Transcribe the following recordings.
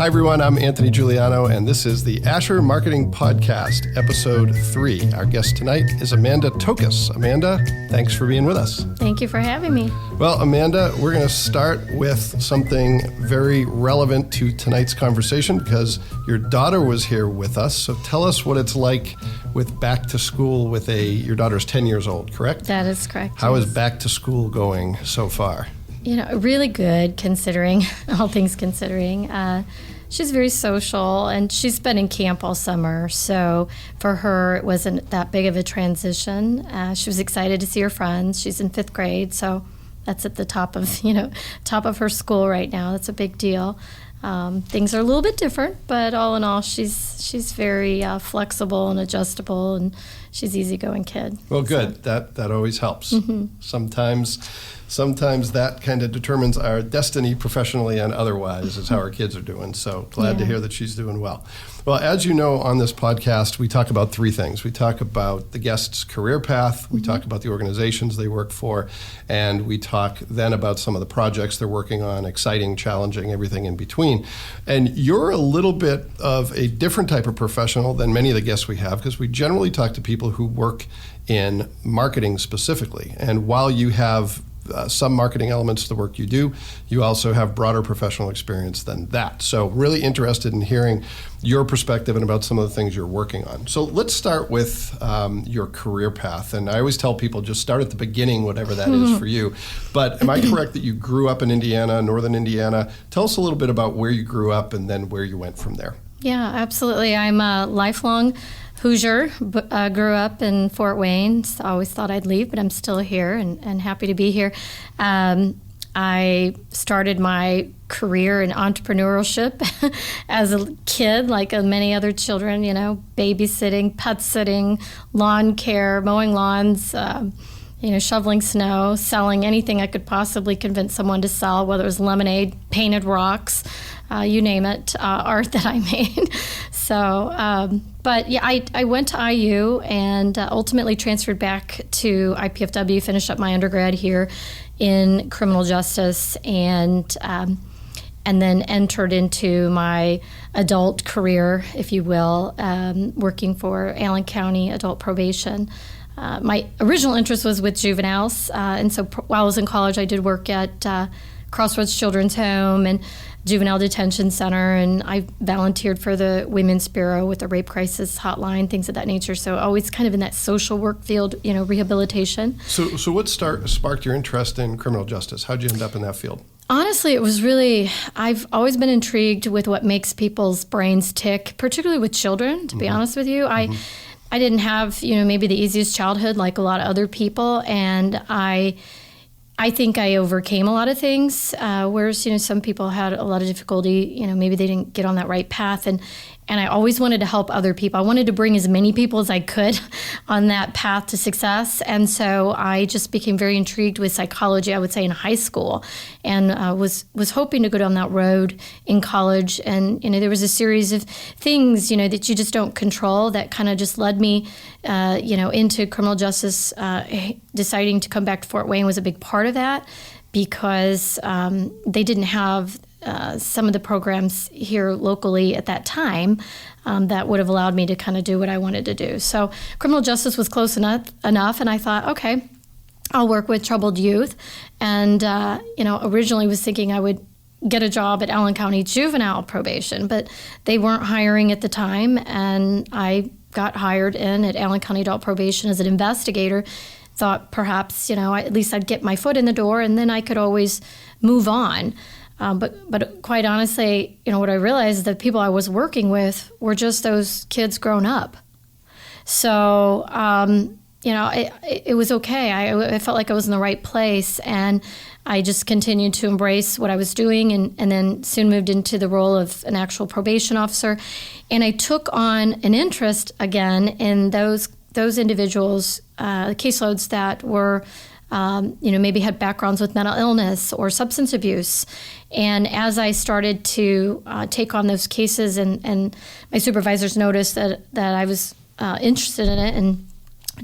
Hi, everyone. I'm Anthony Giuliano, and this is the Asher Marketing Podcast, Episode 3. Our guest tonight is Amanda Tokos. Amanda, thanks for being with us. Thank you for having me. Well, Amanda, we're going to start with something very relevant to tonight's conversation because your daughter was here with us. So tell us what it's like with back to school with your daughter's 10 years old, correct? That is correct. How is back to school going so far? Really good considering, all things considering. She's very social and she's been in camp all summer. So for her, it wasn't that big of a transition. She was excited to see her friends. She's in 5th grade, so that's at the top of her school right now. That's a big deal. Things are a little bit different, but all in all, she's very flexible and adjustable, and she's an easygoing kid. Well, good. So. That always helps. Mm-hmm. Sometimes that kind of determines our destiny professionally and otherwise is how our kids are doing. So glad to hear that she's doing well. Well, as you know, on this podcast, we talk about 3 things. We talk about the guest's career path, we talk about the organizations they work for, and we talk then about some of the projects they're working on, exciting, challenging, everything in between. And you're a little bit of a different type of professional than many of the guests we have because we generally talk to people who work in marketing specifically. And while you have some marketing elements to the work you do, you also have broader professional experience than that. So really interested in hearing your perspective and about some of the things you're working on. So let's start with your career path. And I always tell people just start at the beginning, whatever that is for you. But am I correct that you grew up in Indiana, northern Indiana? Tell us a little bit about where you grew up and then where you went from there. Yeah, absolutely. I'm a lifelong Hoosier, grew up in Fort Wayne. So I always thought I'd leave, but I'm still here and happy to be here. I started my career in entrepreneurship as a kid, like many other children, babysitting, pet sitting, lawn care, mowing lawns, shoveling snow, selling anything I could possibly convince someone to sell, whether it was lemonade, painted rocks, you name it, art that I made. So, but yeah, I went to IU and ultimately transferred back to IPFW, finished up my undergrad here in criminal justice, and then entered into my adult career, if you will, working for Allen County Adult Probation. My original interest was with juveniles, and so while I was in college, I did work at Crossroads Children's Home and Juvenile Detention Center, and I volunteered for the Women's Bureau with the Rape Crisis Hotline, things of that nature. So always kind of in that social work field, rehabilitation. So what sparked your interest in criminal justice? How'd you end up in that field? Honestly, it was really, I've always been intrigued with what makes people's brains tick, particularly with children, to be honest with you. I didn't have, maybe the easiest childhood like a lot of other people, and I think I overcame a lot of things, whereas, some people had a lot of difficulty, maybe they didn't get on that right path. And I always wanted to help other people. I wanted to bring as many people as I could on that path to success. And so I just became very intrigued with psychology, I would say, in high school, and was hoping to go down that road in college. And, there was a series of things, that you just don't control that kind of just led me, into criminal justice. Deciding to come back to Fort Wayne was a big part of that because they didn't have some of the programs here locally at that time that would have allowed me to kind of do what I wanted to do. So criminal justice was close enough, and I thought, okay, I'll work with troubled youth. And, originally was thinking I would get a job at Allen County Juvenile Probation, but they weren't hiring at the time, and I got hired in at Allen County Adult Probation as an investigator. Thought perhaps, at least I'd get my foot in the door, and then I could always move on. But quite honestly, what I realized is that people I was working with were just those kids grown up. So, it was okay. I felt like I was in the right place, and I just continued to embrace what I was doing, and then soon moved into the role of an actual probation officer. And I took on an interest again in those individuals, caseloads that were maybe had backgrounds with mental illness or substance abuse. And as I started to take on those cases, and my supervisors noticed that I was interested in it and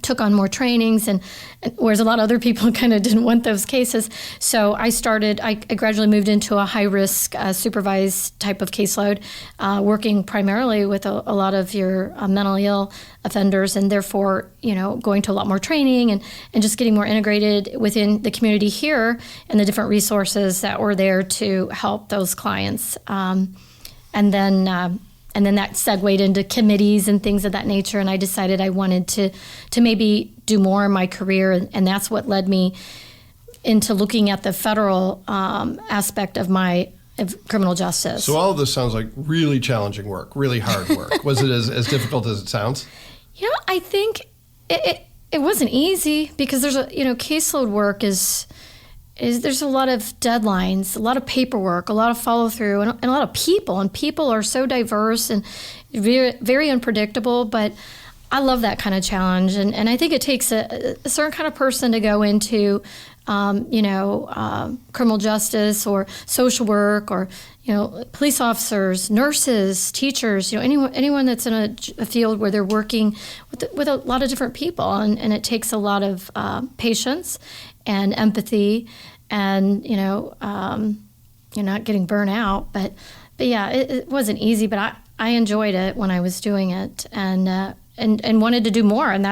took on more trainings, and whereas a lot of other people kind of didn't want those cases. So I gradually moved into a high-risk supervised type of caseload, working primarily with a lot of your mentally ill offenders, and therefore, going to a lot more training and just getting more integrated within the community here and the different resources that were there to help those clients. And then that segued into committees and things of that nature. And I decided I wanted to maybe do more in my career. And that's what led me into looking at the federal aspect of criminal justice. So all of this sounds like really challenging work, really hard work. Was it as difficult as it sounds? I think it wasn't easy, because there's caseload work is there's a lot of deadlines, a lot of paperwork, a lot of follow through, and a lot of people. And people are so diverse and very, very unpredictable. But I love that kind of challenge. And I think it takes a certain kind of person to go into, criminal justice or social work, or, police officers, nurses, teachers, anyone that's in a field where they're working with a lot of different people. And it takes a lot of patience and empathy, and you're not getting burnt out. But yeah, it wasn't easy, but I enjoyed it when I was doing it, and wanted to do more. And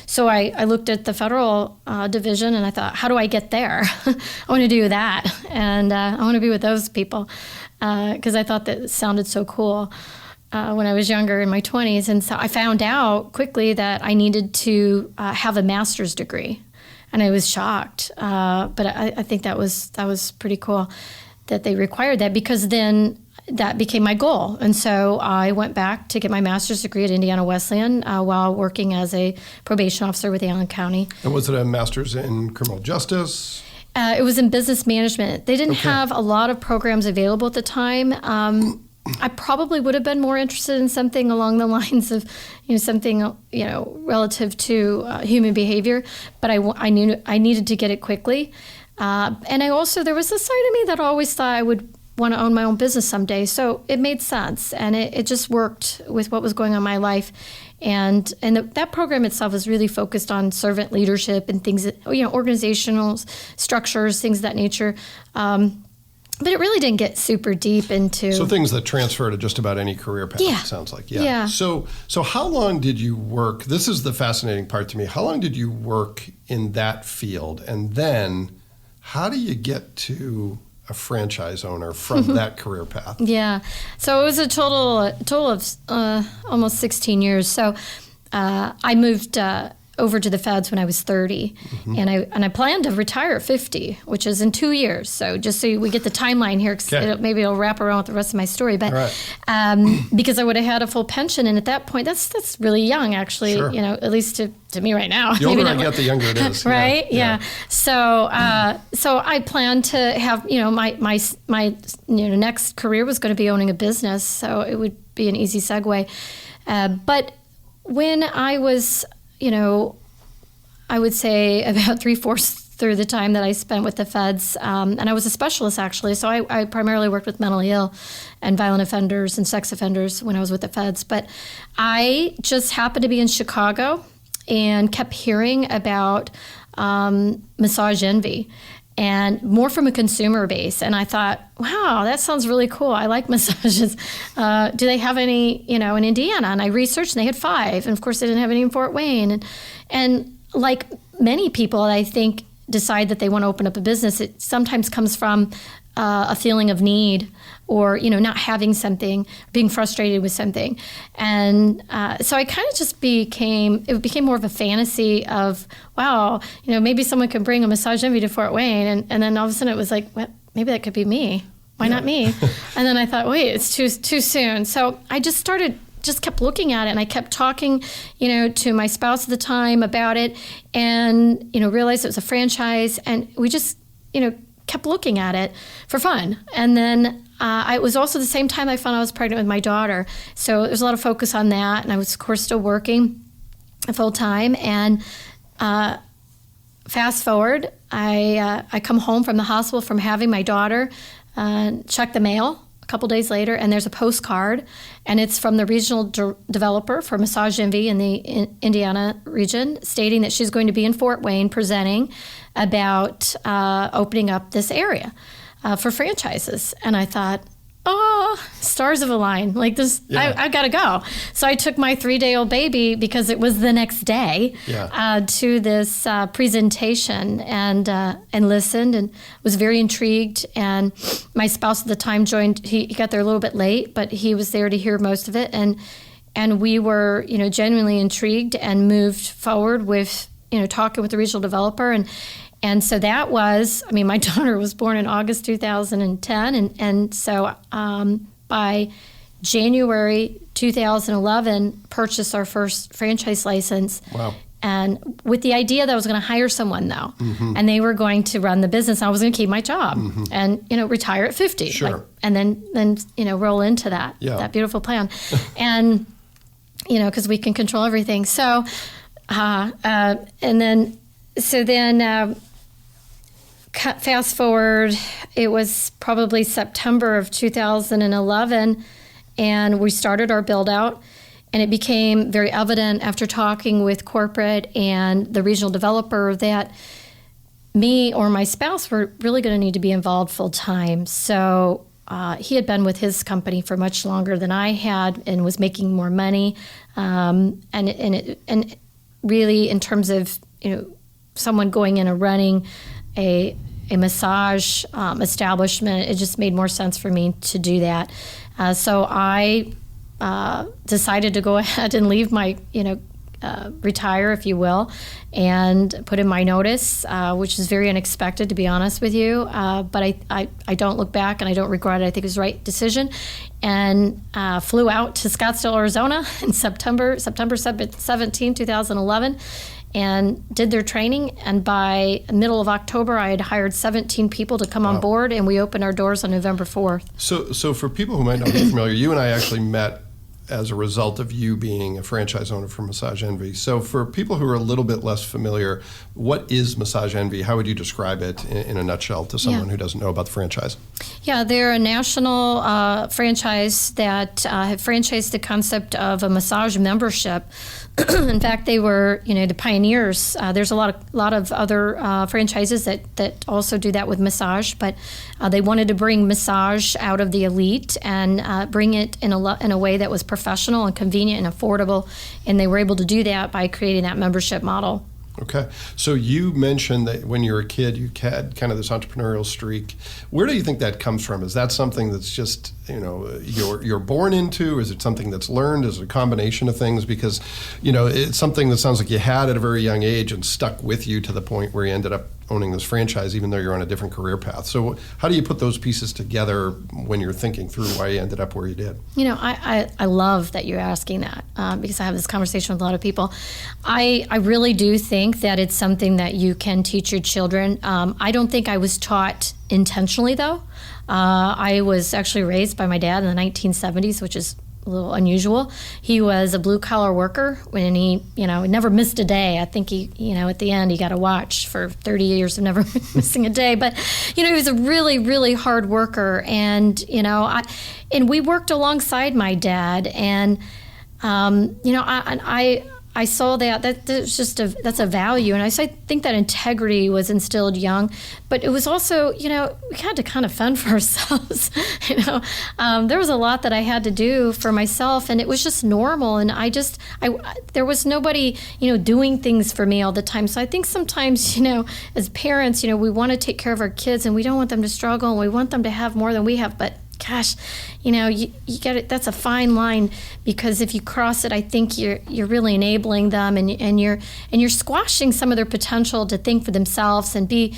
so I looked at the federal division, and I thought, how do I get there? I want to do that, and I want to be with those people, because I thought that it sounded so cool when I was younger, in my 20s. And so I found out quickly that I needed to have a master's degree. And I was shocked, but I think that was pretty cool that they required that, because then that became my goal. And so I went back to get my master's degree at Indiana Wesleyan while working as a probation officer with Allen County. And was it a master's in criminal justice? It was in business management. They didn't have a lot of programs available at the time. I probably would have been more interested in something along the lines of, something, relative to human behavior. But I knew I needed to get it quickly. And there was a side of me that always thought I would want to own my own business someday. So it made sense, and it just worked with what was going on in my life. And that program itself is really focused on servant leadership and things, organizational structures, things of that nature. But it really didn't get super deep into... So things that transfer to just about any career path, it sounds like. Yeah. So how long did you work? This is the fascinating part to me. How long did you work in that field? And then how do you get to a franchise owner from that career path? Yeah. So it was a total of almost 16 years. So I moved over to the feds when I was 30, and I planned to retire at 50, which is in 2 years. So just so we get the timeline here, maybe it'll wrap around with the rest of my story. But because I would have had a full pension, and at that point, that's really young, actually. Sure. At least to me right now. The older I get, the younger it is. Right? Yeah. So I planned to have my next career was going to be owning a business, so it would be an easy segue. But when I was I would say about 3/4 through the time that I spent with the feds, and I was a specialist, actually. So I primarily worked with mentally ill and violent offenders and sex offenders when I was with the feds. But I just happened to be in Chicago and kept hearing about massage envy, and more from a consumer base. And I thought, wow, that sounds really cool. I like massages. Do they have any, in Indiana? And I researched, and they had 5. And of course, they didn't have any in Fort Wayne. And like many people, I think, decide that they want to open up a business, it sometimes comes from a feeling of need, or not having something, being frustrated with something. And so I kind of just became more of a fantasy of, wow, maybe someone could bring a massage envy to Fort Wayne, and then all of a sudden it was like, well, maybe that could be me. Why not me? And then I thought, wait, it's too soon. So I just kept looking at it, and I kept talking, to my spouse at the time about it, and, realized it was a franchise, and we just, kept looking at it for fun. And then it was also the same time I found I was pregnant with my daughter. So there was a lot of focus on that, and I was, of course, still working full time. And fast forward, I come home from the hospital from having my daughter, check the mail, a couple days later, and there's a postcard, and it's from the regional developer for Massage Envy in the Indiana region, stating that she's going to be in Fort Wayne presenting about opening up this area for franchises. And I thought, oh, stars have aligned. Like this, yeah. I got to go. So I took my 3-day-old baby, because it was the next day, to this presentation, and listened, and was very intrigued. And my spouse at the time joined. He got there a little bit late, but he was there to hear most of it. And we were, genuinely intrigued, and moved forward with, talking with the regional developer. And so that was, my daughter was born in August 2010, and so by January 2011, purchased our first franchise license. Wow. And with the idea that I was going to hire someone, though, and they were going to run the business. I was going to keep my job and, retire at 50. Sure. And then roll into that beautiful plan. And, because we can control everything. So, fast forward, it was probably September of 2011, and we started our build out, and it became very evident after talking with corporate and the regional developer that me or my spouse were really going to need to be involved full time. So he had been with his company for much longer than I had, and was making more money, and really in terms of someone going in and running a massage establishment, it just made more sense for me to do that. So I decided to go ahead and leave my, retire, if you will, and put in my notice, which is very unexpected, to be honest with you. But I don't look back, and I don't regret it. I think it was the right decision. And flew out to Scottsdale, Arizona in September 17, 2011. And did their training, and by middle of October, I had hired 17 people to come on board, and we opened our doors on November 4th. So for people who might not be familiar, you and I actually met as a result of you being a franchise owner for Massage Envy. So for people who are a little bit less familiar, what is Massage Envy? How would you describe it in a nutshell to someone who doesn't know about the franchise? Yeah, they're a national franchise that have franchised the concept of a massage membership. In fact, they were, the pioneers. There's a lot of other franchises that also do that with massage, but they wanted to bring massage out of the elite and bring it in a way that was professional and convenient and affordable, and they were able to do that by creating that membership model. Okay. So you mentioned that when you were a kid, you had kind of this entrepreneurial streak. Where do you think that comes from? Is that something that's just, you're born into? Is it something that's learned? Is it a combination of things? Because, it's something that sounds like you had at a very young age and stuck with you to the point where you ended up owning this franchise, even though you're on a different career path. So how do you put those pieces together when you're thinking through why you ended up where you did? I love that you're asking that because I have this conversation with a lot of people. I really do think that it's something that you can teach your children. I don't think I was taught intentionally, though. I was actually raised by my dad in the 1970s, which is a little unusual. He was a blue-collar worker, and he, never missed a day. I think he, at the end, he got a watch for 30 years of never missing a day. But, he was a really, really hard worker. And, and we worked alongside my dad. And, I saw that's that's a value. And I think that integrity was instilled young, but it was also, we had to kind of fend for ourselves. There was a lot that I had to do for myself, and it was just normal. And there was nobody, doing things for me all the time. So I think sometimes, as parents, we want to take care of our kids, and we don't want them to struggle, and we want them to have more than we have. But gosh, you get it. That's a fine line, because if you cross it, I think you're really enabling them, and you're squashing some of their potential to think for themselves and be,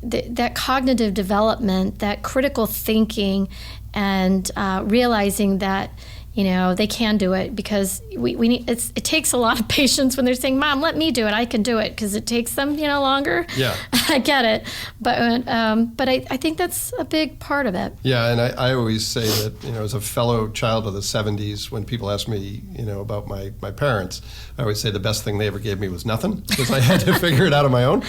that cognitive development, that critical thinking, and realizing that, they can do it, because we need. It takes a lot of patience when they're saying, "Mom, let me do it. I can do it," because it takes them longer. Yeah, I get it, but I think that's a big part of it. Yeah, and I always say that as a fellow child of the '70s, when people ask me about my parents, I always say the best thing they ever gave me was nothing, because I had to figure it out on my own.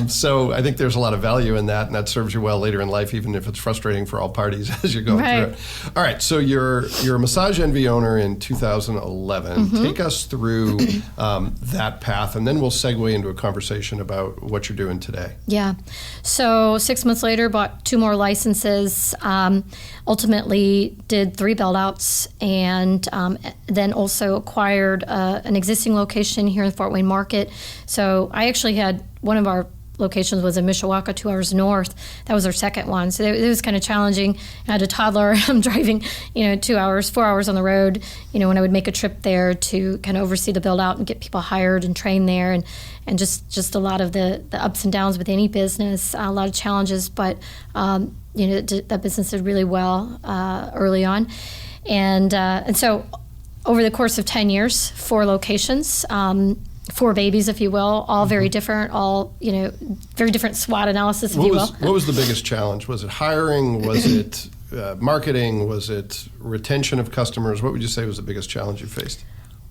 So I think there's a lot of value in that, and that serves you well later in life, even if it's frustrating for all parties as you're going through it. All right, so you're a Massage Envy owner in 2011. Take us through that path, and then we'll segue into a conversation about what you're doing today. Yeah. So 6 months later, bought 2 more licenses, ultimately did 3 build-outs, and then also acquired an existing location here in the Fort Wayne market. So I actually had one of our locations was in Mishawaka, 2 hours north. That was our second one. So it was kind of challenging. I had a toddler. I'm driving, 4 hours on the road, when I would make a trip there to kind of oversee the build out and get people hired and trained there, and just a lot of the ups and downs with any business, a lot of challenges, but, that business did really well early on. And so over the course of 10 years, 4 locations, 4 babies, if you will, all very different, all, very different SWOT analysis, if you will. What was the biggest challenge? Was it hiring? Was it marketing? Was it retention of customers? What would you say was the biggest challenge you faced?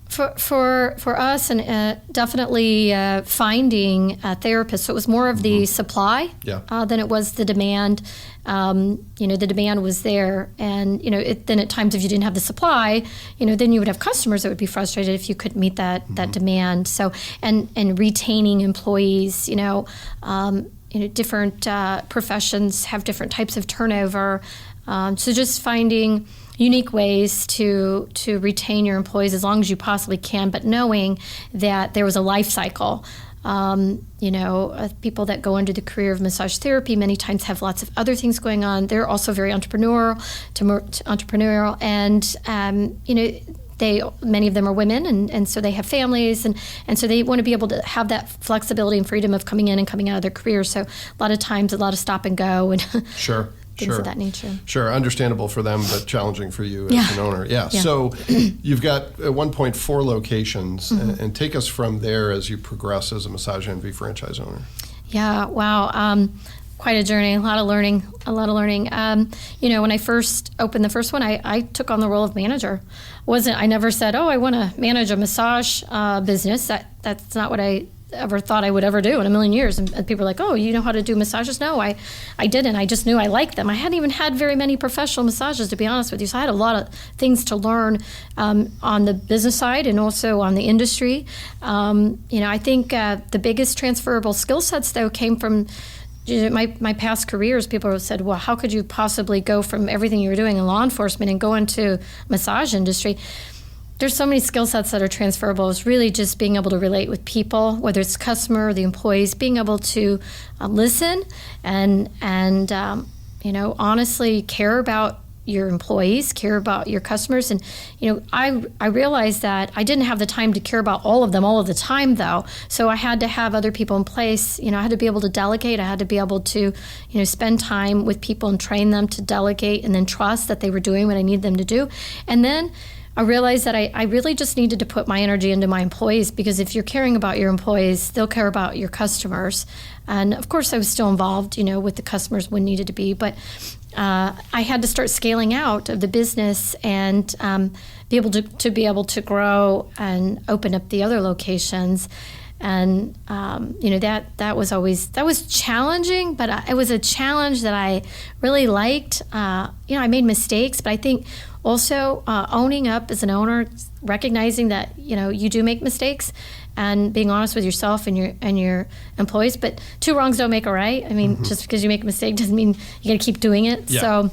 For us, and definitely finding therapists. So it was more of the supply than it was the demand. The demand was there, and then at times if you didn't have the supply, then you would have customers that would be frustrated if you couldn't meet that demand. So and retaining employees, different professions have different types of turnover. So just finding unique ways to retain your employees as long as you possibly can, but knowing that there was a life cycle. People that go into the career of massage therapy many times have lots of other things going on. They're also very entrepreneurial, and many of them are women, and so they have families, and so they want to be able to have that flexibility and freedom of coming in and coming out of their career. So a lot of times, a lot of stop and go, and things of that nature. Sure, understandable for them, but challenging for you as an owner. Yeah. So you've got at 1.4 locations, and take us from there as you progress as a Massage Envy franchise owner. Yeah, wow. Quite a journey, a lot of learning. When I first opened the first one, I took on the role of manager. I never said, I want to manage a massage business. That's not what I ever thought I would ever do in a million years. And people are like, you know how to do massages? No, I didn't. I just knew I liked them. I hadn't even had very many professional massages, to be honest with you. So I had a lot of things to learn on the business side and also on the industry. I think the biggest transferable skill sets, though, came from my past careers. People have said, well, how could you possibly go from everything you were doing in law enforcement and go into massage industry? There's so many skill sets that are transferable. It's really just being able to relate with people, whether it's the customer or the employees, being able to listen and honestly care about your employees, care about your customers. And, I realized that I didn't have the time to care about all of them all of the time, though. So I had to have other people in place. I had to be able to delegate. I had to be able to, spend time with people and train them to delegate and then trust that they were doing what I needed them to do. And then I realized that I really just needed to put my energy into my employees, because if you're caring about your employees, they'll care about your customers. And of course I was still involved, with the customers when needed to be, but I had to start scaling out of the business and be able to grow and open up the other locations. And that was challenging, but it was a challenge that I really liked. I made mistakes, but I think also owning up as an owner, recognizing that you do make mistakes, and being honest with yourself and your employees. But 2 wrongs don't make a right. I mean, just because you make a mistake doesn't mean you got to keep doing it. Yeah. So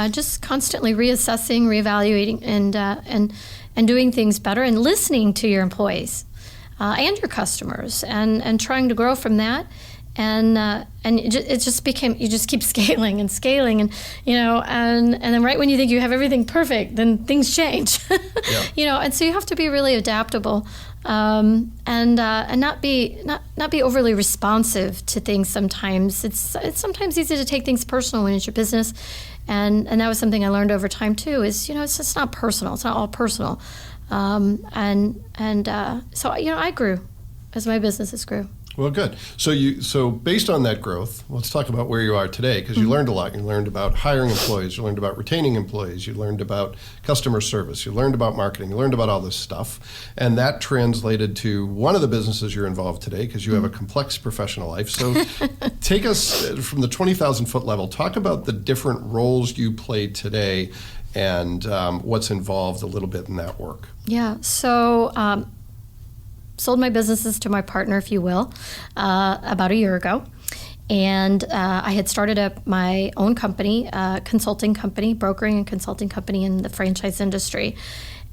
just constantly reassessing, reevaluating, and doing things better, and listening to your employees. And your customers, and trying to grow from that, and it just became, you just keep scaling, and and then right when you think you have everything perfect, then things change. And so you have to be really adaptable and not be overly responsive to things. Sometimes it's sometimes easy to take things personal when it's your business, and that was something I learned over time too. Is it's just not personal. It's not all personal, so I grew as my businesses grew. Well, good. So based on that growth, let's talk about where you are today, because you learned a lot. You learned about hiring employees. You learned about retaining employees. You learned about customer service. You learned about marketing. You learned about all this stuff. And that translated to one of the businesses you're involved today, because you have a complex professional life. So take us from the 20,000-foot level. Talk about the different roles you play today and what's involved a little bit in that work. Yeah. So sold my businesses to my partner, if you will, about a year ago. And I had started up my own company, consulting company, brokering and consulting company in the franchise industry.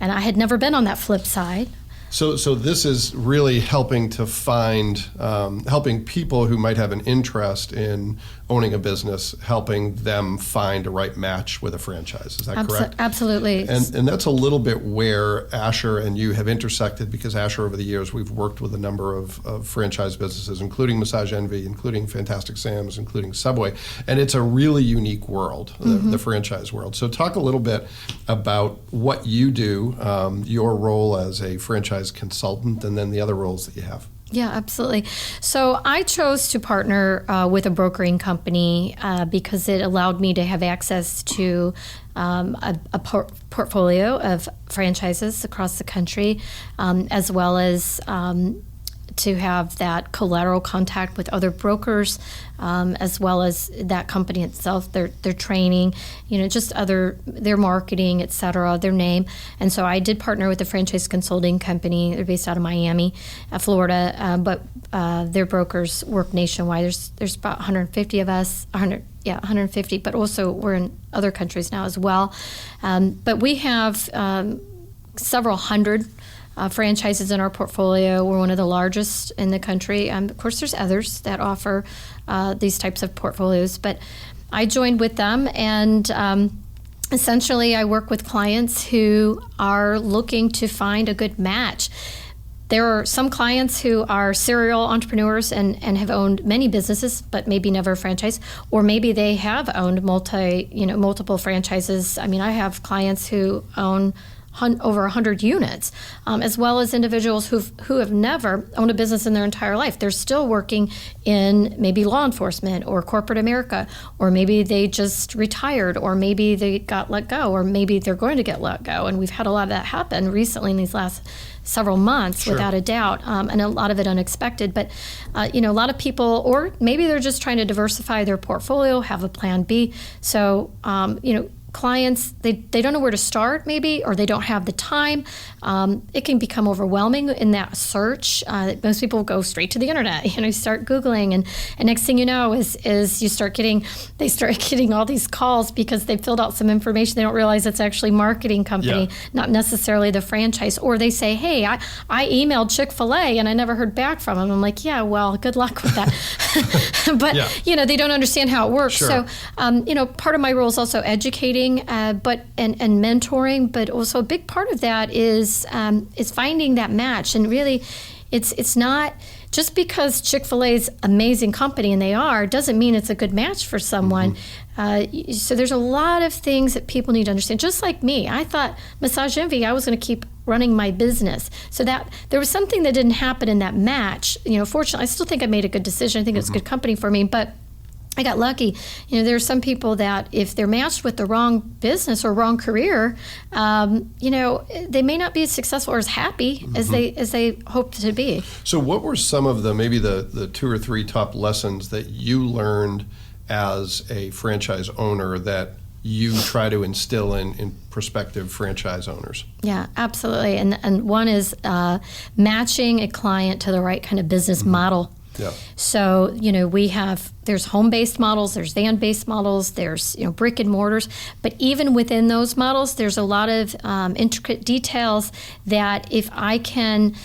And I had never been on that flip side. So this is really helping to find, helping people who might have an interest in owning a business, helping them find a right match with a franchise. Is that correct? Absolutely. And that's a little bit where Asher and you have intersected, because Asher, over the years, we've worked with a number of franchise businesses, including Massage Envy, including Fantastic Sam's, including Subway. And it's a really unique world, the franchise world. So talk a little bit about what you do, your role as a franchise consultant, and then the other roles that you have. Yeah, absolutely. So I chose to partner with a brokering company because it allowed me to have access to a portfolio of franchises across the country, as well as to have that collateral contact with other brokers, as well as that company itself, their training, just their marketing, et cetera, their name. And so I did partner with a franchise consulting company. They're based out of Miami, Florida, but their brokers work nationwide. There's about 150 of us, 150, but also we're in other countries now as well. But we have several hundred franchises in our portfolio. We're one of the largest in the country. Of course, there's others that offer these types of portfolios, but I joined with them, and essentially I work with clients who are looking to find a good match. There are some clients who are serial entrepreneurs and have owned many businesses, but maybe never a franchise, or maybe they have owned multiple franchises. I mean, I have clients who own over 100 units, as well as individuals who have never owned a business in their entire life. They're still working in maybe law enforcement or corporate America, or maybe they just retired, or maybe they got let go, or maybe they're going to get let go. And we've had a lot of that happen recently in these last several months, Sure. without a doubt, and a lot of it unexpected. But, a lot of people, or maybe they're just trying to diversify their portfolio, have a plan B. So, clients, they don't know where to start maybe, or they don't have the time. It can become overwhelming in that search. Most people go straight to the internet, you start Googling, and next thing you know is they start getting all these calls because they filled out some information. They don't realize it's actually marketing company, not necessarily the franchise. Or they say, hey, I emailed Chick-fil-A and I never heard back from them. I'm like, yeah, well, good luck with that. But, they don't understand how it works. Sure. So, part of my role is also educating, but mentoring, but also a big part of that is finding that match. And really, it's not just because Chick-fil-A's amazing company, and they are, doesn't mean it's a good match for someone. So there's a lot of things that people need to understand. Just like me, I thought Massage Envy, I was going to keep running my business. So that there was something that didn't happen in that match. Fortunately, I still think I made a good decision. I think it was a good company for me, but I got lucky. There are some people that if they're matched with the wrong business or wrong career, they may not be as successful or as happy as they hoped to be. So what were some of the 2 or 3 top lessons that you learned as a franchise owner that you try to instill in prospective franchise owners? Yeah, absolutely. And one is matching a client to the right kind of business model. Yeah. So, there's home-based models, there's van-based models, there's, brick and mortars. But even within those models, there's a lot of intricate details that if I can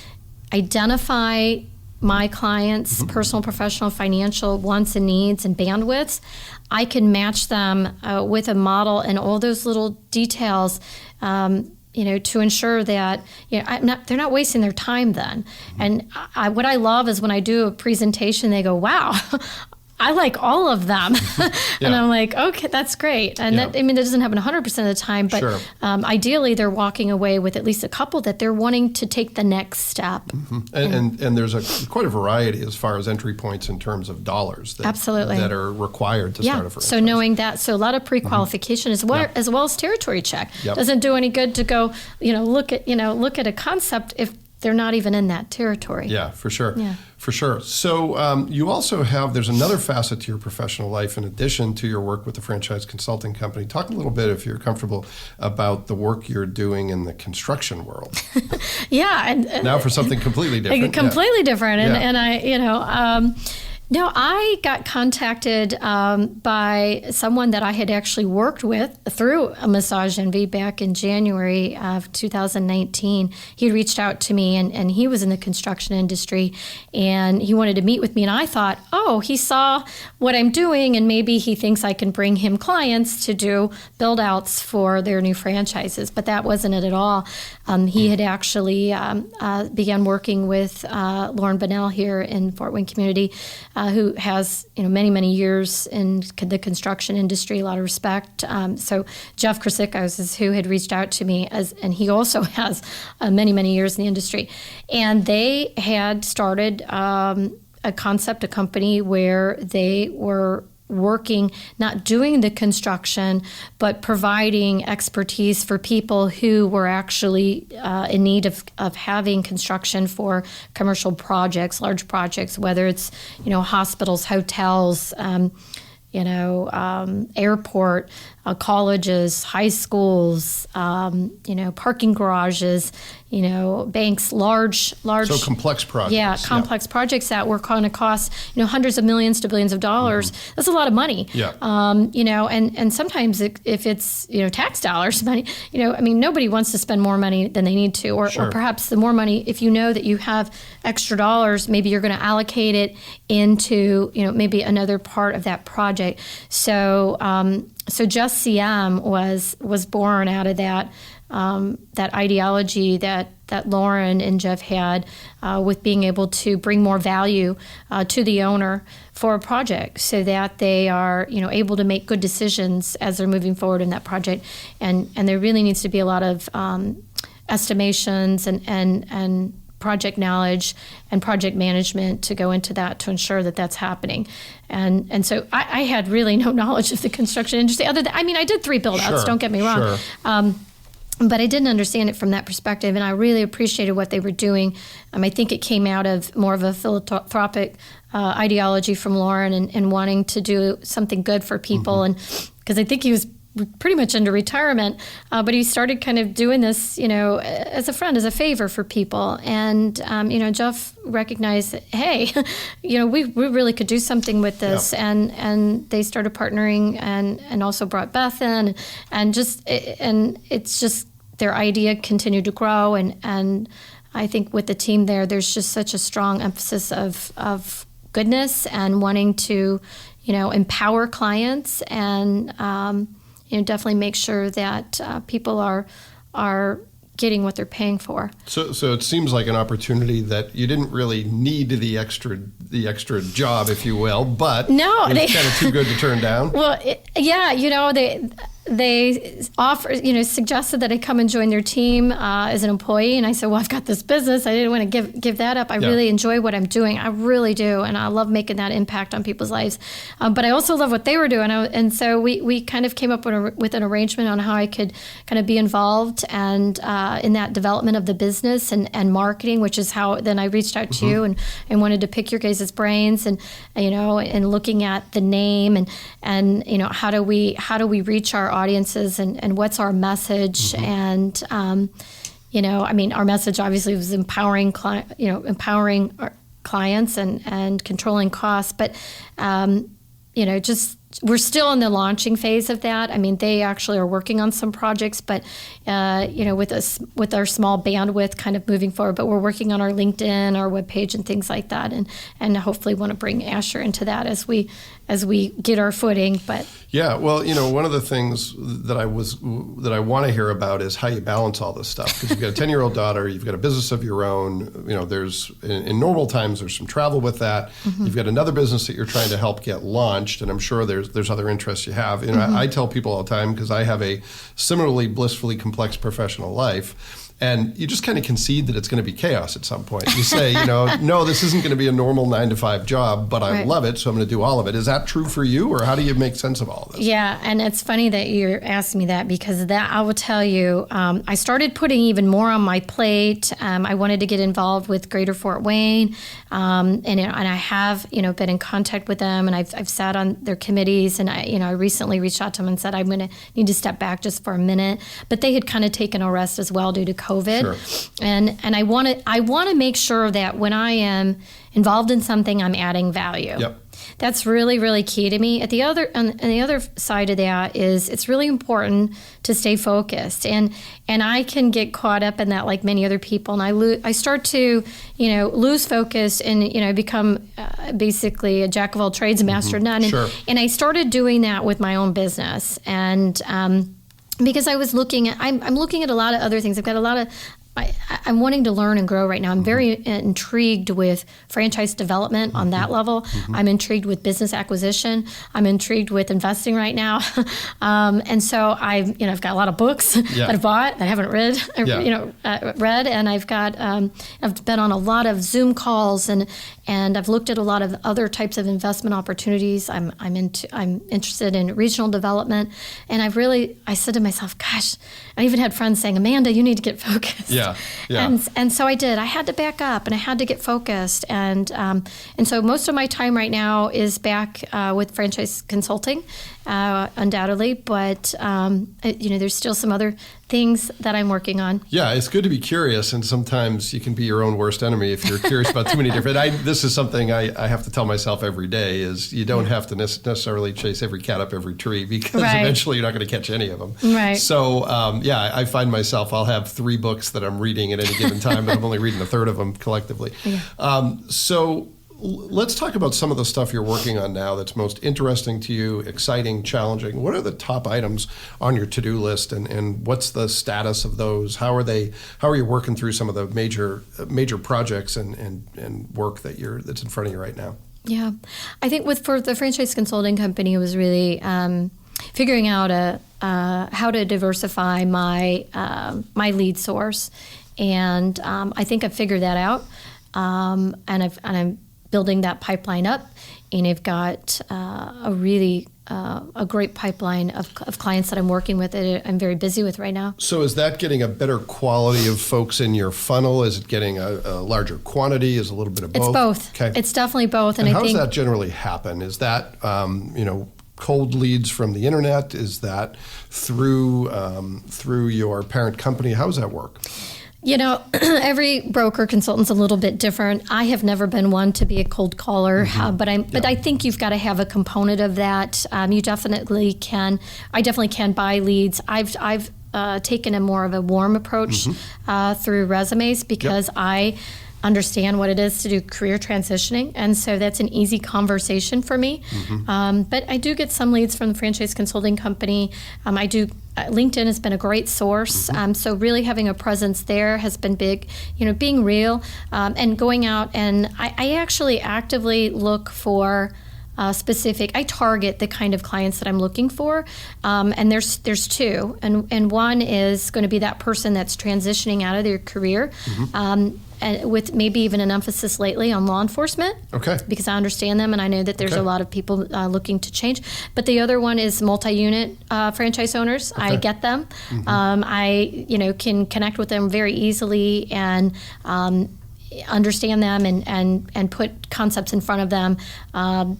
identify my clients' personal, professional, financial wants and needs and bandwidths, I can match them with a model, and all those little details to ensure that they're not wasting their time then. And what I love is when I do a presentation, they go, "Wow, I like all of them." And I'm like, okay, that's great. And that doesn't happen 100% of the time, but Sure. Ideally they're walking away with at least a couple that they're wanting to take the next step. And there's quite a variety as far as entry points in terms of dollars that are required to start a franchise. So knowing that, so a lot of pre-qualification as well as territory check. Doesn't do any good to go, look at a concept if they're not even in that territory. Yeah, for sure. Yeah. For sure. So you also there's another facet to your professional life in addition to your work with the franchise consulting company. Talk a little bit, if you're comfortable, about the work you're doing in the construction world. And now for something completely different. Completely different. And I, no, I got contacted by someone that I had actually worked with through a Massage Envy back in January of 2019. He reached out to me, and he was in the construction industry, and he wanted to meet with me. And I thought, he saw what I'm doing, and maybe he thinks I can bring him clients to do build-outs for their new franchises. But that wasn't it at all. He had actually began working with Lauren Bunnell here in Fort Wayne community, who has many, many years in the construction industry, a lot of respect. So Jeff Krasikos is who had reached out to me, and he also has many, many years in the industry. And they had started a company where they were working, not doing the construction, but providing expertise for people who were actually in need of having construction for commercial projects, large projects, whether it's, hospitals, hotels, airport, colleges, high schools, parking garages, banks, large. So complex projects. Yeah, complex projects that were going to cost, hundreds of millions to billions of dollars. That's a lot of money. Yeah. And sometimes if it's, tax dollars money, nobody wants to spend more money than they need to, or perhaps the more money, if you know that you have extra dollars, maybe you're going to allocate it into, maybe another part of that project. So JUSTcm was born out of that ideology that Lauren and Jeff had with being able to bring more value to the owner for a project, so that they are able to make good decisions as they're moving forward in that project. And there really needs to be a lot of estimations and project knowledge and project management to go into that to ensure that that's happening. And so I had really no knowledge of the construction industry other than, I did 3 build-outs, don't get me wrong. But I didn't understand it from that perspective, and I really appreciated what they were doing. I think it came out of more of a philanthropic ideology from Lauren and wanting to do something good for people. And because I think he was pretty much into retirement, but he started kind of doing this, as a friend, as a favor for people. And, Jeff recognized that, hey, we really could do something with this. Yeah. And they started partnering and also brought Beth in, and it's just their idea continued to grow. And I think with the team there's just such a strong emphasis of goodness and wanting to, empower clients and, definitely make sure that people are getting what they're paying for. So it seems like an opportunity that you didn't really need the extra job, if you will, but no, it's kind of too good to turn down. Well, they suggested that I come and join their team as an employee, and I said, well, I've got this business. I didn't want to give that up. I really enjoy what I'm doing. I really do, and I love making that impact on people's lives. But I also love what they were doing, and so we kind of came up with an arrangement on how I could kind of be involved and in that development of the business and marketing, which is how then I reached out to you and wanted to pick your guys' brains and looking at the name and how do we reach our audiences and what's our message. And our message obviously was empowering our clients and controlling costs, but we're still in the launching phase of that. They actually are working on some projects, but with our small bandwidth kind of moving forward, but we're working on our LinkedIn, our webpage, and things like that, and hopefully want to bring Asher into that as we get our footing. But Yeah, well, one of the things that I want to hear about is how you balance all this stuff, because you've got a 10-year-old daughter, you've got a business of your own. There's in normal times there's some travel with that. You've got another business that you're trying to help get launched, and I'm sure there's other interests you have. I tell people all the time, because I have a similarly blissfully complex professional life. And you just kind of concede that it's going to be chaos at some point. You say, no, this isn't going to be a normal 9-to-5 job, but I love it, so I'm going to do all of it. Is that true for you, or how do you make sense of all of this? Yeah, and it's funny that you're asking me that, because that I will tell you, I started putting even more on my plate. I wanted to get involved with Greater Fort Wayne, and I have been in contact with them, and I've sat on their committees, and I recently reached out to them and said I'm going to need to step back just for a minute. But they had kind of taken a rest as well due to COVID. Sure. And I want to make sure that when I am involved in something, I'm adding value. Yep. That's really, really key to me. On the other side of that is it's really important to stay focused, and I can get caught up in that like many other people, and I start to lose focus and become basically a jack of all trades, master of none. Sure. And I started doing that with my own business, and because I was I'm looking at a lot of other things. I've got a lot of, I'm wanting to learn and grow right now. I'm very intrigued with franchise development on that level. I'm intrigued with business acquisition. I'm intrigued with investing right now. And so I've got a lot of books that I've bought that I haven't read, read, and I've been on a lot of Zoom calls, and I've looked at a lot of other types of investment opportunities. I'm interested in regional development, and I said to myself, gosh, I even had friends saying, Amanda, you need to get focused. Yeah. And so I did. I had to back up, and I had to get focused, and so most of my time right now is back with franchise consulting, undoubtedly, but there's still some other things that I'm working on. Yeah, it's good to be curious, and sometimes you can be your own worst enemy if you're curious about too many different. This is something I have to tell myself every day: is you don't have to necessarily chase every cat up every tree, because eventually you're not going to catch any of them. Right. So I find myself, I'll have 3 books that I'm reading at any given time, but I'm only reading a third of them collectively. Yeah. So let's talk about some of the stuff you're working on now that's most interesting to you, exciting, challenging. What are the top items on your to-do list, and what's the status of those? How are you working through some of the major projects and work that's in front of you right now? Yeah, I think for the franchise consulting company, it was really figuring out how to diversify my lead source, and I think I've figured that out, and I'm building that pipeline up, and I've got a great pipeline of clients that I'm working with that I'm very busy with right now. So is that getting a better quality of folks in your funnel? Is it getting a larger quantity? Is it a little bit of both? It's both. Okay. It's definitely both. And how does that generally happen? Is that cold leads from the internet? Is that through your parent company? How does that work? Every broker consultant's a little bit different. I have never been one to be a cold caller, but I think you've got to have a component of that. You definitely can. I definitely can buy leads. I've taken a more of a warm approach through resumes, because I understand what it is to do career transitioning, and so that's an easy conversation for me. But I do get some leads from the franchise consulting company. LinkedIn has been a great source, so really having a presence there has been big. Being real and going out, and I actually actively look for I target the kind of clients that I'm looking for, and there's 2, and one is going to be that person that's transitioning out of their career, and with maybe even an emphasis lately on law enforcement. Okay. Because I understand them, and I know that there's a lot of people looking to change. But the other one is multi-unit franchise owners. Okay. I get them. I can connect with them very easily, and understand them and put concepts in front of them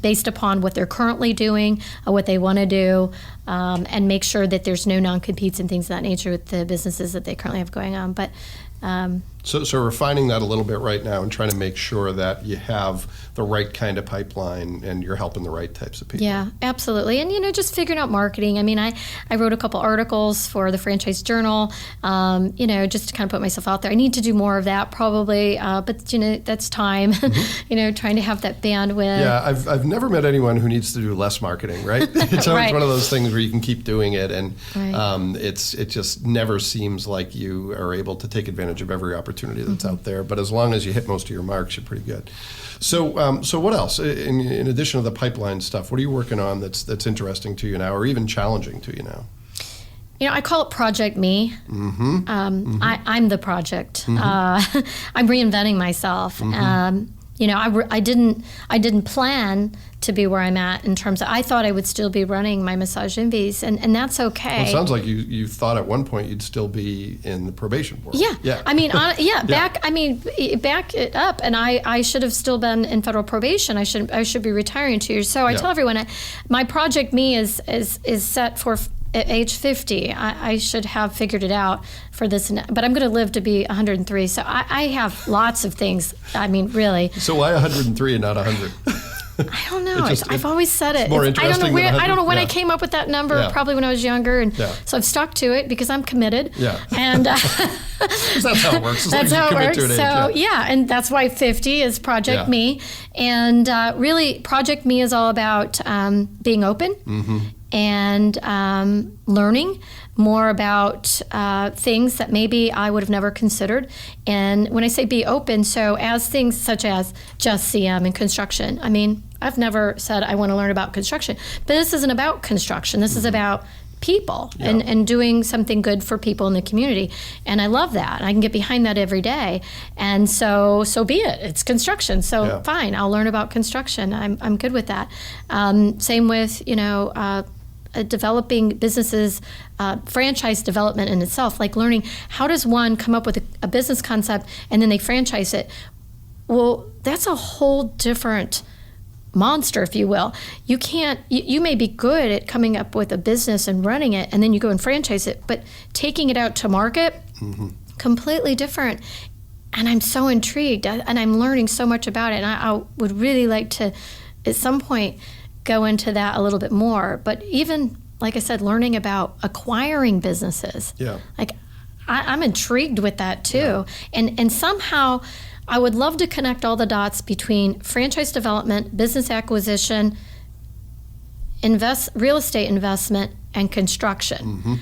based upon what they're currently doing, what they want to do, and make sure that there's no non-competes and things of that nature with the businesses that they currently have going on. But So refining that a little bit right now and trying to make sure that you have the right kind of pipeline and you're helping the right types of people. Yeah, absolutely. And, just figuring out marketing. I mean, I wrote a couple articles for the Franchise Journal, just to kind of put myself out there. I need to do more of that probably, but, that's time, trying to have that bandwidth. Yeah, I've never met anyone who needs to do less marketing, right? It's always Right. one of those things where you can keep doing it, and Right. it just never seems like you are able to take advantage of every opportunity that's out there. But as long as you hit most of your marks, you're pretty good. So what else? In addition to the pipeline stuff, what are you working on that's interesting to you now, or even challenging to you now? I call it Project Me. I'm the project. I'm reinventing myself. I didn't plan to be where I'm at in terms of, I thought I would still be running my Massage Envies, and that's okay. Well, it sounds like you thought at one point you'd still be in the probation board. Yeah. I mean, back it up, and I should have still been in federal probation. I should be retiring in 2 years. So I tell everyone, my Project Me is set for at age 50. I should have figured it out for this, but I'm going to live to be 103. So I have lots of things. I mean, really. So why 103 and not 100? I don't know. I've always said it. More interesting I don't know where. than 100. I don't know when Yeah. I came up with that number. Yeah. Probably when I was younger, and Yeah. so I've stuck to it because I'm committed. Yeah. And 'Cause that's how it works. As long that's as you how it commit works. to an age, So yeah, and that's why 50 is Project Yeah. Me, and really Project Me is all about being open and learning more about things that maybe I would have never considered. And when I say be open, so as things such as JUSTcm and construction, I mean, I've never said I want to learn about construction, but this isn't about construction. This is about people and doing something good for people in the community. And I love that. I can get behind that every day. And so be it. It's construction. So fine, I'll learn about construction. I'm good with that. Same with, developing businesses, franchise development in itself, like learning how does one come up with a business concept and then they franchise it. Well, that's a whole different monster, if you will. You may be good at coming up with a business and running it, and then you go and franchise it, but taking it out to market, completely different. And I'm so intrigued, and I'm learning so much about it, and I would really like to, at some point, go into that a little bit more. But even, like I said, learning about acquiring businesses. Yeah. Like, I'm intrigued with that too. Yeah. And somehow I would love to connect all the dots between franchise development, business acquisition, real estate investment, and construction.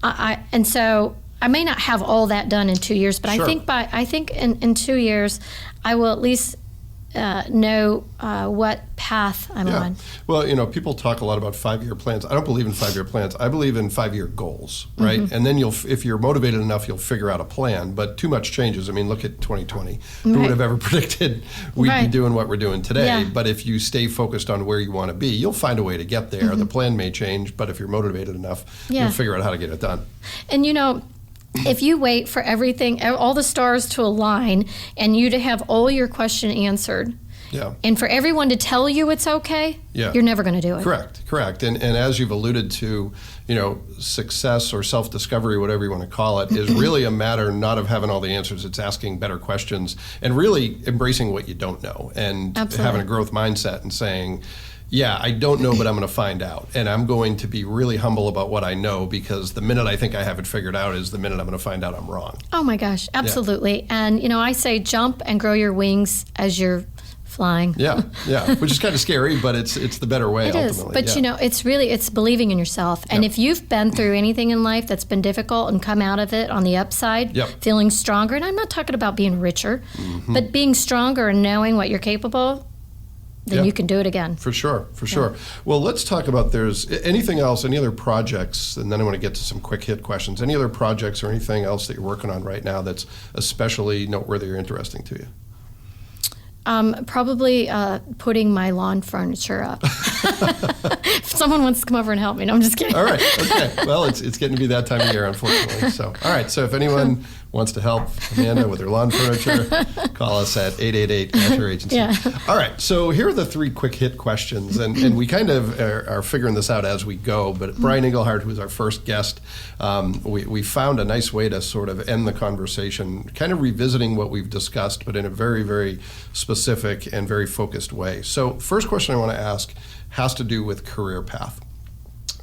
And so I may not have all that done in 2 years, but I think in 2 years I will at least know what path I'm on. Well, people talk a lot about 5-year plans. I don't believe in 5-year plans. I believe in 5-year goals, right? And then if you're motivated enough, you'll figure out a plan. But too much changes. I mean, look at 2020. Who would have ever predicted we'd be doing what we're doing today? Yeah. But if you stay focused on where you want to be, you'll find a way to get there. The plan may change, but if you're motivated enough, you'll figure out how to get it done. And if you wait for everything, all the stars to align, and you to have all your question answered, and for everyone to tell you it's okay, you're never going to do it. Correct. And as you've alluded to, success or self-discovery, whatever you want to call it, is really a matter not of having all the answers. It's asking better questions and really embracing what you don't know and having a growth mindset and saying, I don't know, but I'm going to find out. And I'm going to be really humble about what I know, because the minute I think I have it figured out is the minute I'm going to find out I'm wrong. Oh my gosh, absolutely. Yeah. And, I say jump and grow your wings as you're flying. Yeah, which is kind of scary, but it's the better way ultimately. It is, but it's believing in yourself. And if you've been through anything in life that's been difficult and come out of it on the upside, feeling stronger, and I'm not talking about being richer, but being stronger and knowing what you're capable of, then you can do it again. For sure. Well, let's talk about, there's anything else, any other projects, and then I want to get to some quick hit questions. Any other projects or anything else that you're working on right now that's especially noteworthy or interesting to you? Probably putting my lawn furniture up. If someone wants to come over and help me, no, I'm just kidding. All right. Okay. Well, it's getting to be that time of year, unfortunately. So, all right. So if anyone wants to help Amanda with her lawn furniture, call us at 888-CASHER Agency. Yeah. All right. So here are the 3 quick hit questions, and we kind of are figuring this out as we go. But Brian Engelhardt, who is our first guest, we found a nice way to sort of end the conversation, kind of revisiting what we've discussed, but in a very, very specific and very focused way. So first question I want to ask has to do with career path.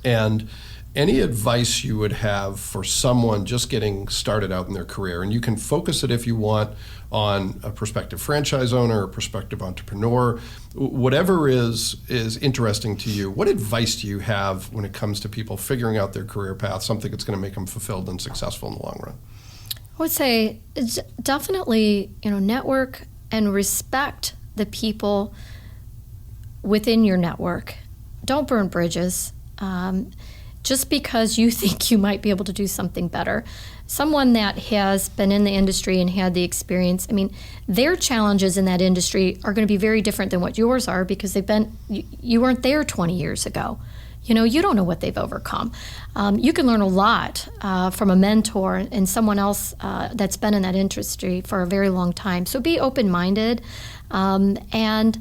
And any advice you would have for someone just getting started out in their career, and you can focus it if you want on a prospective franchise owner, a prospective entrepreneur, whatever is interesting to you. What advice do you have when it comes to people figuring out their career path, something that's going to make them fulfilled and successful in the long run? I would say it's definitely, network and respect the people within your network. Don't burn bridges. Just because you think you might be able to do something better. Someone that has been in the industry and had the experience, their challenges in that industry are going to be very different than what yours are because you weren't there 20 years ago. You don't know what they've overcome. You can learn a lot from a mentor and someone else that's been in that industry for a very long time. So be open-minded and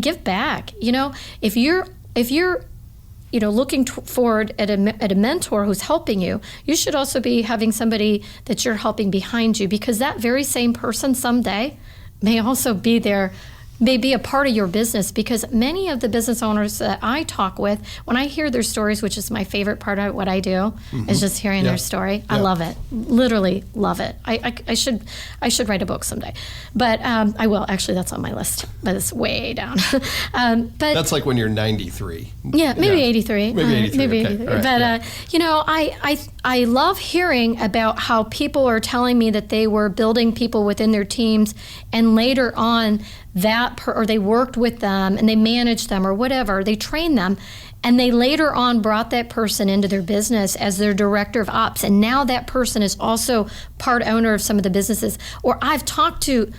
give back. If you're looking forward at a mentor who's helping you, you should also be having somebody that you're helping behind you, because that very same person someday may also be there, may be a part of your business. Because many of the business owners that I talk with, when I hear their stories, which is my favorite part of what I do, is just hearing their story. Yeah. I love it, literally love it. I should write a book someday, but I will. Actually, that's on my list, but it's way down. But that's like when you're 93. Yeah, maybe 83. Maybe 83. Maybe okay. 83. Right. But I love hearing about how people are telling me that they were building people within their teams, and later on or they worked with them and they managed them or whatever, they trained them, and they later on brought that person into their business as their director of ops, and now that person is also part owner of some of the businesses. Or I've talked to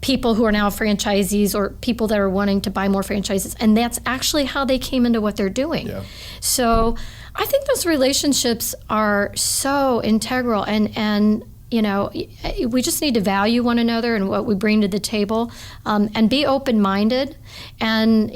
people who are now franchisees or people that are wanting to buy more franchises, and that's actually how they came into what they're doing. Yeah. So I think those relationships are so integral, and we just need to value one another and what we bring to the table, and be open-minded, and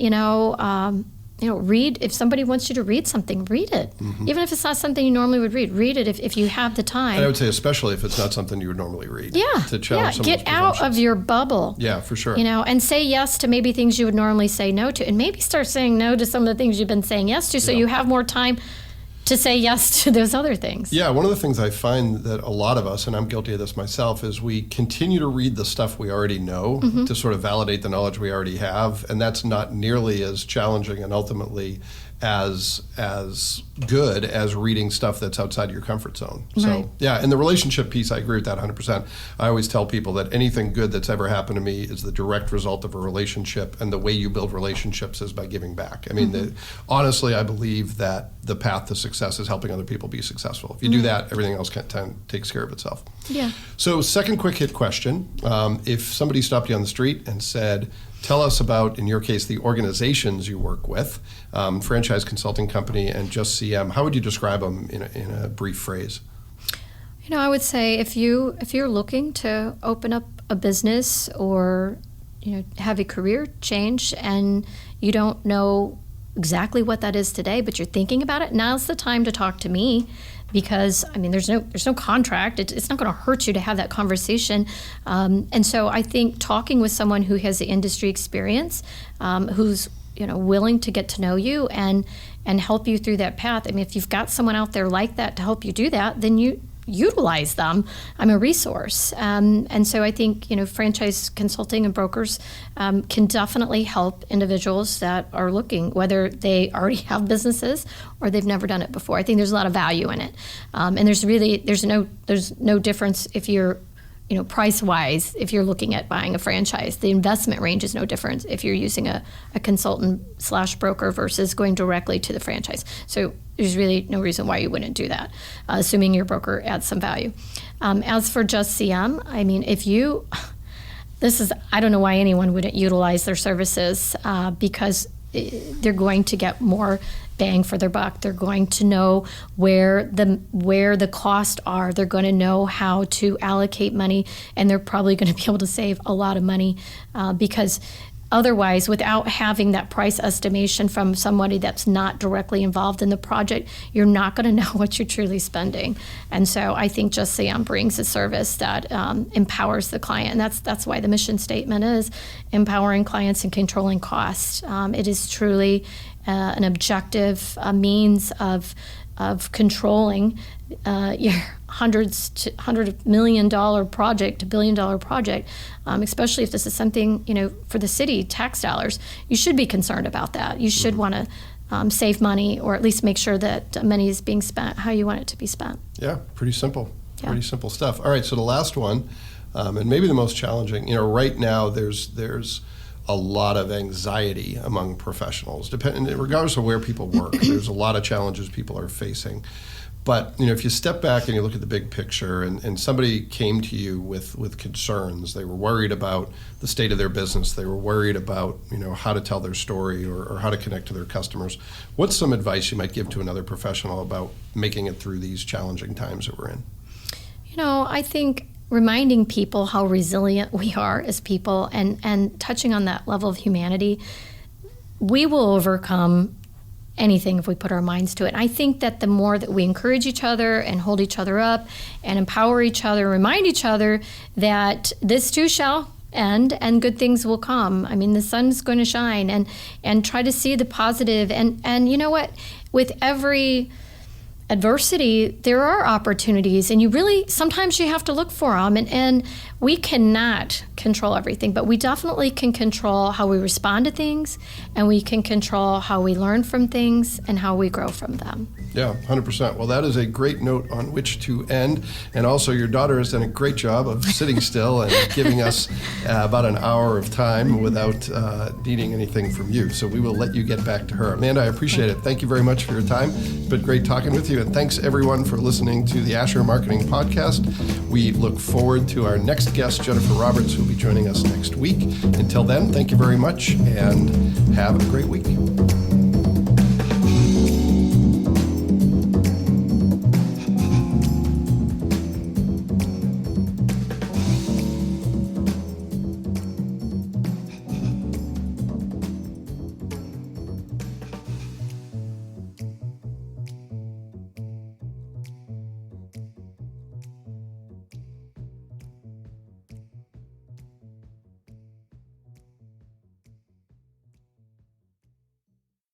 read. If somebody wants you to read something, read it. Mm-hmm. Even if it's not something you normally would read it if you have the time. And I would say especially if it's not something you would normally read. Yeah. To challenge Get out of your bubble. Yeah, for sure. And say yes to maybe things you would normally say no to, and maybe start saying no to some of the things you've been saying yes to, so you have more time to say yes to those other things. Yeah, one of the things I find that a lot of us, and I'm guilty of this myself, is we continue to read the stuff we already know to sort of validate the knowledge we already have, and that's not nearly as challenging and ultimately as good as reading stuff that's outside your comfort zone. Right. So yeah, and the relationship piece, I agree with that 100%. I always tell people that anything good that's ever happened to me is the direct result of a relationship, and the way you build relationships is by giving back. I mean, honestly, I believe that the path to success is helping other people be successful. If you do that, everything else takes care of itself. Yeah. So second quick hit question, if somebody stopped you on the street and said, tell us about, in your case, the organizations you work with, Franchise Consulting Company and JUSTcm. How would you describe them in a brief phrase? I would say if you're looking to open up a business or have a career change and you don't know exactly what that is today, but you're thinking about it, now's the time to talk to me. Because there's no contract. It's not going to hurt you to have that conversation, and so I think talking with someone who has the industry experience, who's willing to get to know you and help you through that path. If you've got someone out there like that to help you do that, then you utilize them. I'm a resource, and so I think franchise consulting and brokers can definitely help individuals that are looking, whether they already have businesses or they've never done it before. I think there's a lot of value in it, and there's no difference if you're price-wise, if you're looking at buying a franchise. The investment range is no different if you're using a consultant/broker versus going directly to the franchise. So there's really no reason why you wouldn't do that, assuming your broker adds some value. As for JUSTcm, I don't know why anyone wouldn't utilize their services, because they're going to get more bang for their buck. They're going to know where the costs are. They're going to know how to allocate money, and they're probably going to be able to save a lot of money because otherwise, without having that price estimation from somebody that's not directly involved in the project, you're not going to know what you're truly spending. And so I think JUSTcm brings a service that empowers the client. And that's why the mission statement is empowering clients and controlling costs. It is truly an objective means of controlling your $100 million project to $1 billion project, especially if this is something, for the city tax dollars. You should be concerned about that. You should want to save money, or at least make sure that money is being spent how you want it to be spent. Yeah, pretty simple. Yeah. Pretty simple stuff. All right, so the last one, and maybe the most challenging, right now there's a lot of anxiety among professionals, regardless of where people work. There's a lot of challenges people are facing. But if you step back and you look at the big picture, and somebody came to you with concerns, they were worried about the state of their business, they were worried about how to tell their story or how to connect to their customers, what's some advice you might give to another professional about making it through these challenging times that we're in? I think reminding people how resilient we are as people, and touching on that level of humanity, we will overcome anything if we put our minds to it. And I think that the more that we encourage each other and hold each other up and empower each other, remind each other that this too shall end and good things will come. I mean, the sun's going to shine, and try to see the positive. And you know what? With every adversity, there are opportunities, and sometimes you have to look for them. And we cannot control everything, but we definitely can control how we respond to things, and we can control how we learn from things and how we grow from them. Yeah, 100%. Well, that is a great note on which to end. And also, your daughter has done a great job of sitting still and giving us about an hour of time without needing anything from you. So we will let you get back to her. Amanda, I appreciate it. Thank you very much for your time. It's been great talking with you. And thanks, everyone, for listening to the Asher Marketing Podcast. We look forward to our next guest, Jennifer Roberts, who will be joining us next week. Until then, thank you very much, and have a great week.